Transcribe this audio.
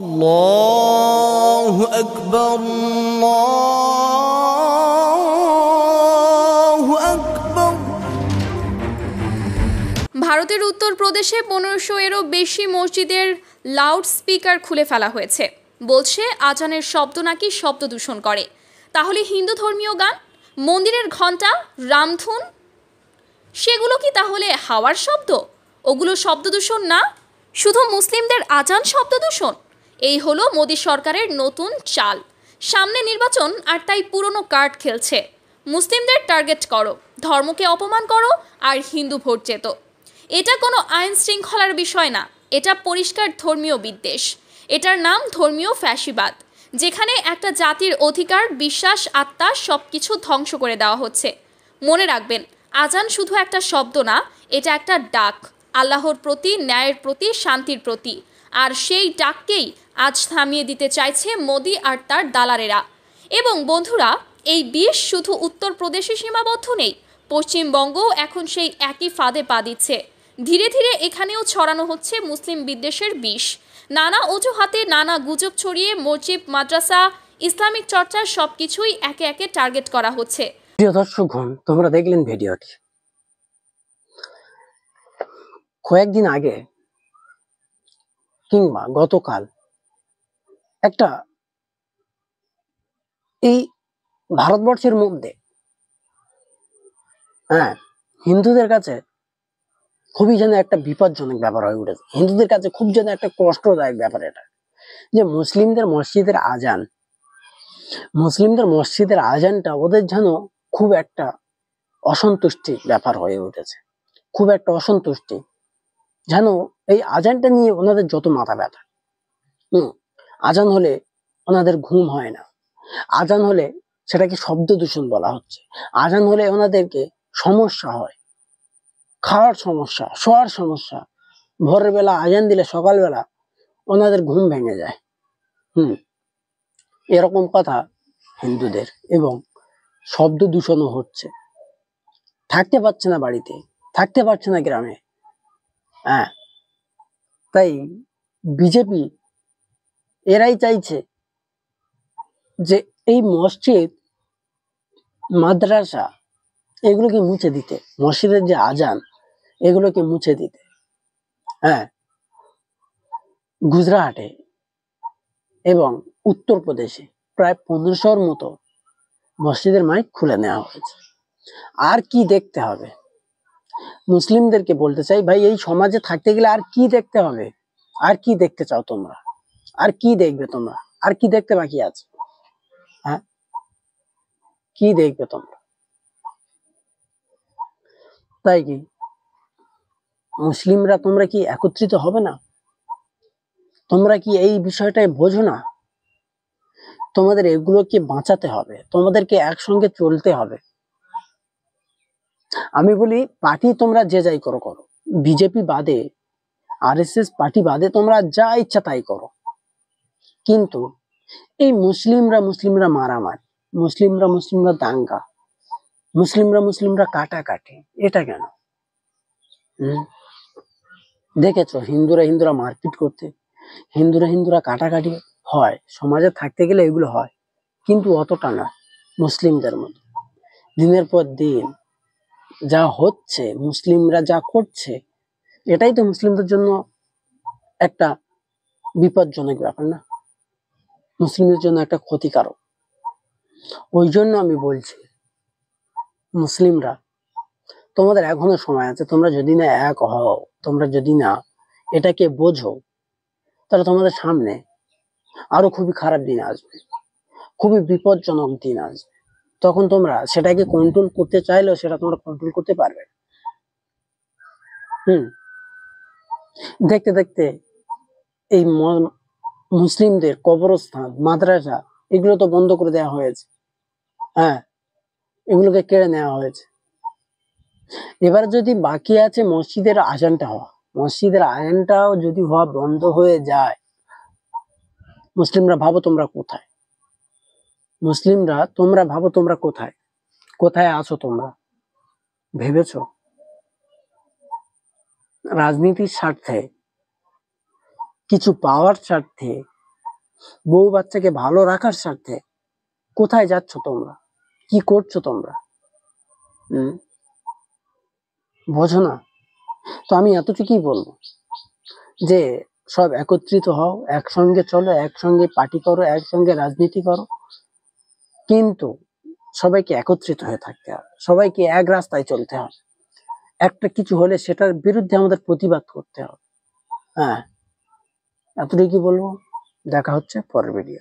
আল্লাহু আকবার, আল্লাহু আকবার। ভারতের উত্তরপ্রদেশে 1500-এরও বেশি মসজিদের লাউড স্পিকার খুলে ফেলা হয়েছে। বলছে আজানের শব্দ নাকি শব্দ দূষণ করে। তাহলে হিন্দু ধর্মীয় গান, মন্দিরের ঘণ্টা, রামধুন সেগুলো কি তাহলে হাওয়ার শব্দ? ওগুলো শব্দ দূষণ না, শুধু মুসলিমদের আজান শব্দ দূষণ। এই হলো মোদী সরকারের নতুন চাল। সামনে নির্বাচন আর তাই পুরনো কার্ড খেলছে। মুসলিমদের টার্গেট করো, ধর্মকে অপমান করো আর হিন্দু ভোট যেত। এটা কোনো আইন শৃঙ্খলার বিষয় না, এটা পরিষ্কার ধর্মীয় বিদ্বেষ। এটার নাম ধর্মীয় ফ্যাসিবাদ, যেখানে একটা জাতির অধিকার, বিশ্বাস, আত্মা সবকিছু ধ্বংস করে দেওয়া হচ্ছে। মনে রাখবেন, আজান শুধু একটা শব্দ না, এটা একটা ডাক আল্লাহর প্রতি, ন্যায়ের প্রতি, শান্তির প্রতি। আর সেই ডাককেই আজ থামিয়ে দিতে চাইছে মোদি আর তার দালালেরা। এবং বন্ধুরা, এই বিষ শুধু উত্তরপ্রদেশে সীমাবদ্ধ নেই, পশ্চিমবঙ্গও এখন সেই একই ফাঁদে পা দিচ্ছে। ধীরে ধীরে এখানেও ছড়ানো হচ্ছে মুসলিম বিদ্বেষের বিষ। নানা অজুহাতে, নানা গুজব ছড়িয়ে মসজিদ, মাদ্রাসা, ইসলামিক চর্চা সবকিছুই একে একে টার্গেট করা হচ্ছে। প্রিয় দর্শকগণ, তোমরা দেখলেন ভিডিওটি। কয়েকদিন আগে কিংবা গতকাল একটা এই ভারতবর্ষের মধ্যে হিন্দুদের কাছে খুবই যেন একটা বিপজ্জনক ব্যাপার হয়ে উঠেছে। হিন্দুদের কাছে খুব যেন একটা কষ্টদায়ক ব্যাপার এটা, যে মুসলিমদের মসজিদের আজানটা ওদের যেন খুব একটা অসন্তুষ্টি ব্যাপার হয়ে উঠেছে। খুব একটা অসন্তুষ্টি, যেন এই আজানটা নিয়ে ওনাদের যত মাথা ব্যথা। আজান হলে ওনাদের ঘুম হয় না, আজান হলে সেটাকে শব্দ দূষণ বলা হচ্ছে, আজান হলে ওনাদেরকে সমস্যা হয়, খাওয়ার সমস্যা, শোয়ার সমস্যা। ভোরের বেলা আজান দিলে সকালবেলা ওনাদের ঘুম ভেঙে যায়। এরকম কথা হিন্দুদের, এবং শব্দ দূষণও হচ্ছে। থাকতে পারছে না বাড়িতে, থাকতে পারছে না গ্রামে। তাই বিজেপি এরাই চাইছে যে এই মসজিদ, মাদ্রাসা এগুলোকে মুছে দিতে, মসজিদের যে আজান এগুলোকে মুছে দিতে। গুজরাটে এবং উত্তরপ্রদেশে প্রায় 1500-র মতো মসজিদের মাইক খুলে নেওয়া হয়েছে। আর কি দেখতে হবে? মুসলিমদেরকে বলতে চাই, ভাই, এই সমাজে থাকতে গেলে আর কি দেখতে হবে? আর কি দেখতে চাও তোমরা? আর কি দেখবে তোমরা? আর কি দেখতে বাকি আছে? কি দেখবে তোমরা? তাই কি মুসলিমরা তোমরা কি একত্রিত হবে না? তোমরা কি এই বিষয়টাই বোঝো না? তোমাদের এগুলোকে বাঁচাতে হবে, তোমাদেরকে একসঙ্গে চলতে হবে। আমি বলি, পার্টি তোমরা যে যাই করো, বিজেপি বাদে, আরএসএস পার্টি বাদে তোমরা যা ইচ্ছা তাই করো, কিন্তু এই মুসলিমরা মারামারি, মুসলিমরা দাঙ্গা, মুসলিমরা কাটাকাটি, এটা কেন? দেখেছো হিন্দুরা মারপিট করতে, হিন্দুরা কাটাকাটি হয়, সমাজে থাকতে গেলে এগুলো হয়, কিন্তু অতটা না মুসলিমদের মতো। দিনের পর দিন যা হচ্ছে, মুসলিমরা যা করছে, এটাই তো মুসলিমদের জন্য একটা বিপজ্জনক ব্যাপার না? মুসলিমদের জন্য একটা ক্ষতিকারক। ওই জন্য আমি বলছি, মুসলিমরা তোমাদের এখনো সময় আছে। তোমরা যদি না এক হও, তোমরা যদি না এটাকে বোঝো, তাহলে তোমাদের সামনে আরো খুবই খারাপ দিন আসবে, খুবই বিপজ্জনক দিন আসবে। তখন তোমরা সেটাকে কন্ট্রোল করতে চাইলেও সেটা তোমরা কন্ট্রোল করতে পারবে। দেখতে দেখতে এই মুসলিমদের কবরস্থান, মাদ্রাসা এগুলো তো বন্ধ করে দেওয়া হয়েছে। এগুলোকে কেড়ে নেওয়া হয়েছে। এবার যদি বাকি আছে মসজিদের আজানটা হওয়া, মসজিদের আজানটাও যদি হওয়া বন্ধ হয়ে যায়, মুসলিমরা ভাবো তোমরা কোথায়? তোমরা ভাবো তোমরা কোথায় আছো? তোমরা ভেবেছো? রাজনীতির স্বার্থে, কিছু পাওয়ার স্বার্থে বউ বাচ্চাকে ভালো রাখার স্বার্থে কোথায় যাচ্ছ তোমরা, কি করছো তোমরা? হম বোঝো না? তো আমি এতটুকুই বলবো যে সব একত্রিত হও, একসঙ্গে চলো, একসঙ্গে পার্টি করো, একসঙ্গে রাজনীতি করো, কিন্তু সবাইকে একত্রিত হয়ে থাকতে হবে, সবাইকে এক রাস্তায় চলতে হবে। একটা কিছু হলে সেটার বিরুদ্ধে আমাদের প্রতিবাদ করতে হবে। হ্যাঁ, এতটুকুই বলবো। দেখা হচ্ছে পরের ভিডিও।